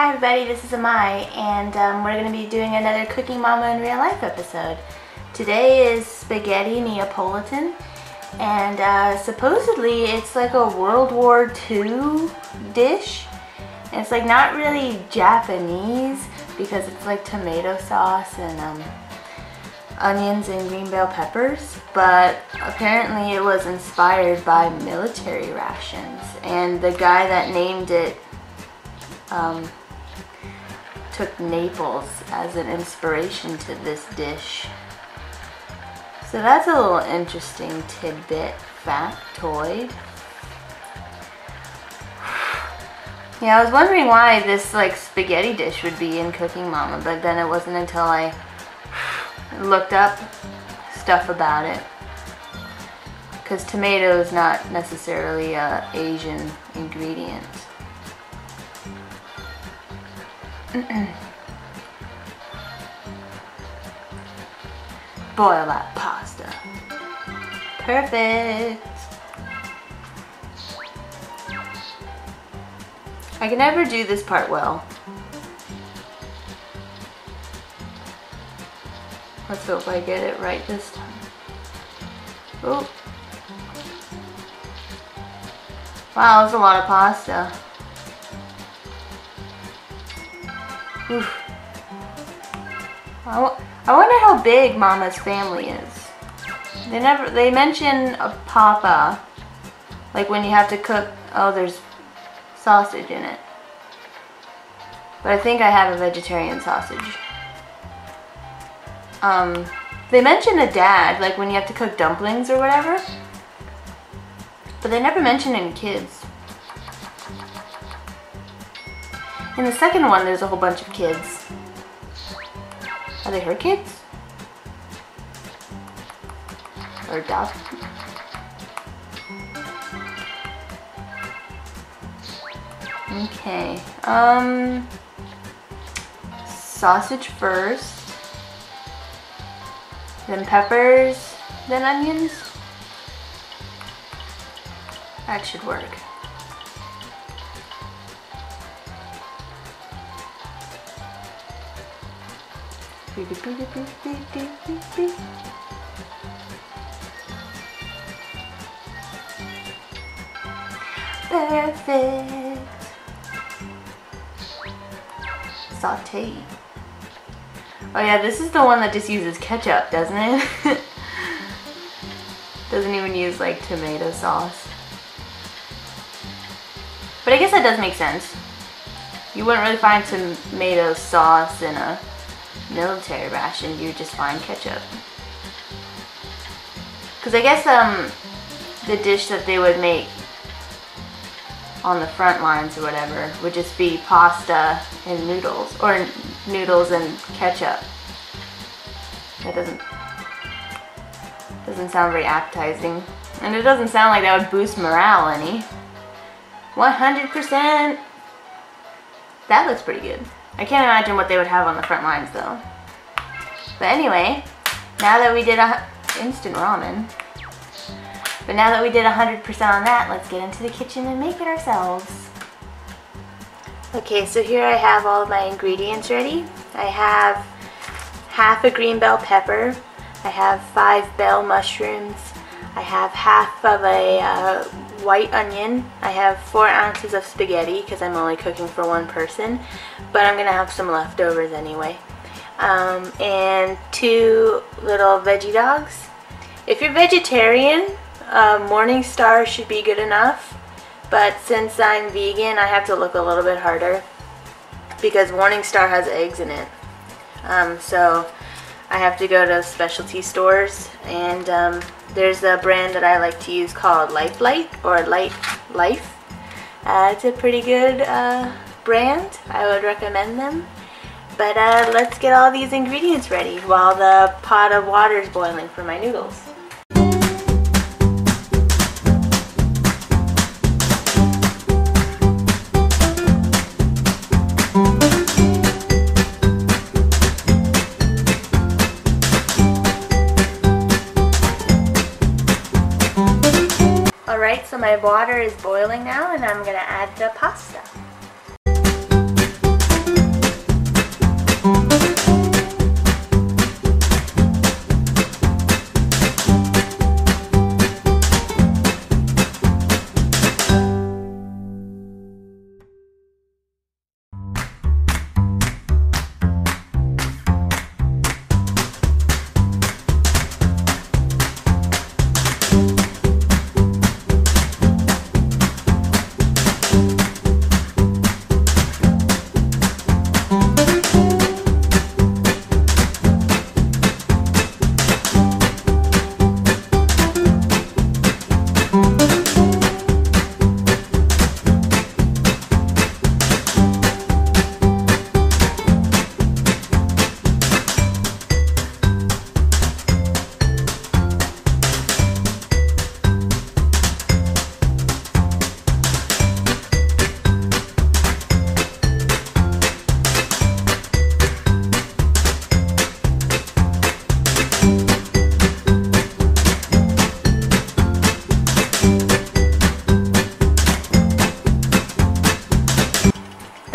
Hi everybody, this is Amai, and we're going to be doing another Cooking Mama in Real Life episode. Today is spaghetti Neapolitan, and supposedly it's like a World War II dish. And it's like not really Japanese because it's like tomato sauce and onions and green bell peppers, but apparently it was inspired by military rations, and the guy that named it took Naples as an inspiration to this dish. So that's a little interesting tidbit, factoid. Yeah, I was wondering why this like spaghetti dish would be in Cooking Mama, but then it wasn't until I looked up stuff about it, because tomato is not necessarily an Asian ingredient. Boil that pasta. Perfect. I can never do this part well. Let's hope I get it right this time. Oh. Wow, that's a lot of pasta. Oof. I wonder how big Mama's family is. They mention a papa, like when you have to cook, oh, there's sausage in it. But I think I have a vegetarian sausage. They mention a dad, like when you have to cook dumplings or whatever. But they never mention any kids. In the second one, there's a whole bunch of kids. Are they her kids? Or adopted? Okay. Sausage first. Then peppers. Then onions. That should work. Perfect. Saute. Oh yeah, this is the one that just uses ketchup, doesn't it? Doesn't even use like tomato sauce. But I guess that does make sense. You wouldn't really find tomato sauce in a military ration, you would just find ketchup. Because I guess the dish that they would make on the front lines or whatever would just be pasta and noodles, or noodles and ketchup. That doesn't sound very appetizing, and it doesn't sound like that would boost morale any. 100%. That looks pretty good. I can't imagine what they would have on the front lines though. But anyway, now that we did instant ramen, but now that we did 100% on that, let's get into the kitchen and make it ourselves. Okay, so here I have all of my ingredients ready. I have half a green bell pepper. I have 5 bell mushrooms. I have half of a white onion. I have 4 ounces of spaghetti because I'm only cooking for one person, but I'm gonna have some leftovers anyway. And 2 little veggie dogs. If you're vegetarian, Morningstar should be good enough, but since I'm vegan, I have to look a little bit harder because Morningstar has eggs in it. So I have to go to specialty stores, and there's a brand that I like to use called Lifelite or Life. It's a pretty good brand. I would recommend them. But let's get all these ingredients ready while the pot of water is boiling for my noodles. Alright, so my water is boiling now, and I'm going to add the pasta.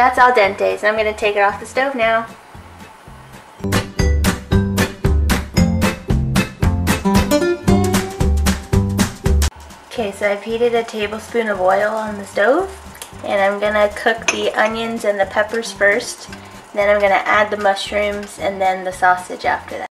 that's al dente, so I'm going to take it off the stove now. Okay, so I've heated a tablespoon of oil on the stove, and I'm going to cook the onions and the peppers first. Then I'm going to add the mushrooms and then the sausage after that.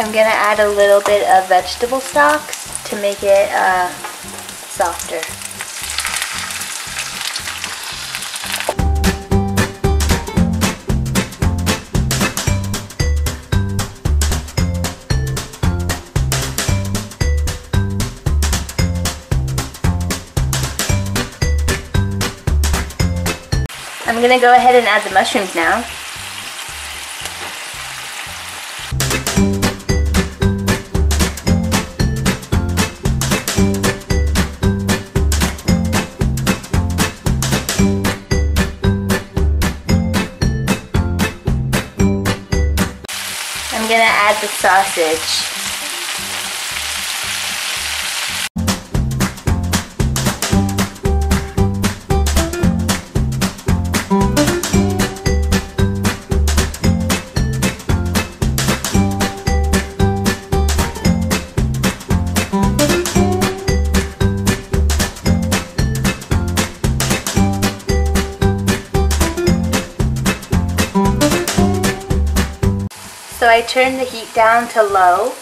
I'm going to add a little bit of vegetable stocks to make it softer. I'm going to go ahead and add the mushrooms now. I'm going to add the sausage. So I turned the heat down to low,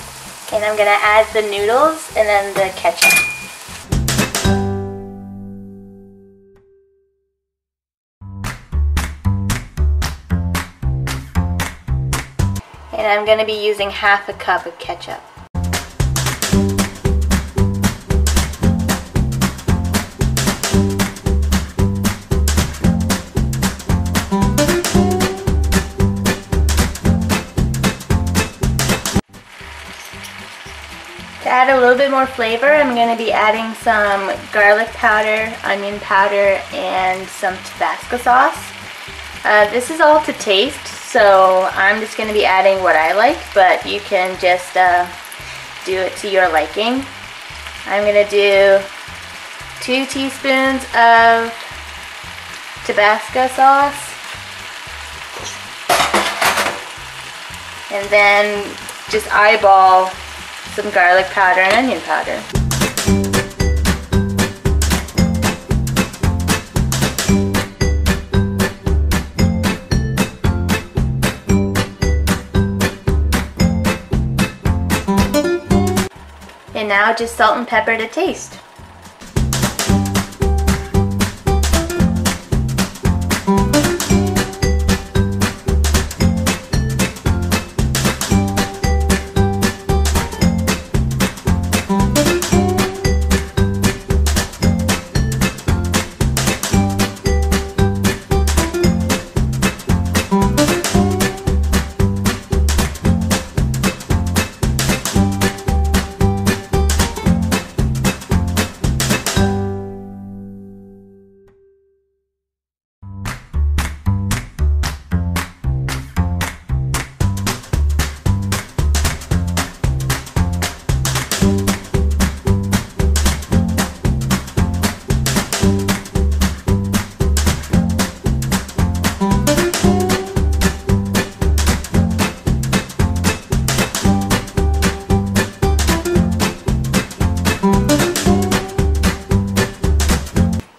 and I'm going to add the noodles and then the ketchup. And I'm going to be using half a cup of ketchup. To add a little bit more flavor, I'm going to be adding some garlic powder, onion powder, and some tabasco sauce. This is all to taste, so I'm just going to be adding what I like, but you can just do it to your liking. I'm going to do 2 teaspoons of tabasco sauce, and then just eyeball some garlic powder and onion powder. And now just salt and pepper to taste.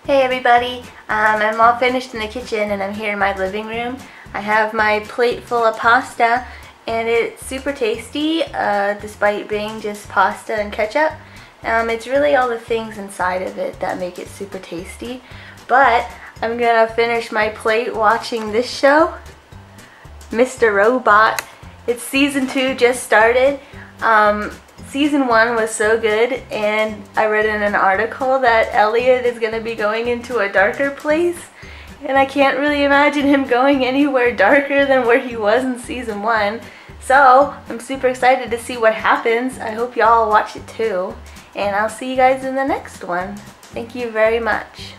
Hey everybody, I'm all finished in the kitchen and I'm here in my living room. I have my plate full of pasta and it's super tasty despite being just pasta and ketchup. It's really all the things inside of it that make it super tasty. But I'm gonna finish my plate watching this show, Mr. Robot. It's season 2 just started. Season 1 was so good, and I read in an article that Elliot is gonna be going into a darker place, and I can't really imagine him going anywhere darker than where he was in season 1. So I'm super excited to see what happens. I hope y'all watch it too, and I'll see you guys in the next one. Thank you very much.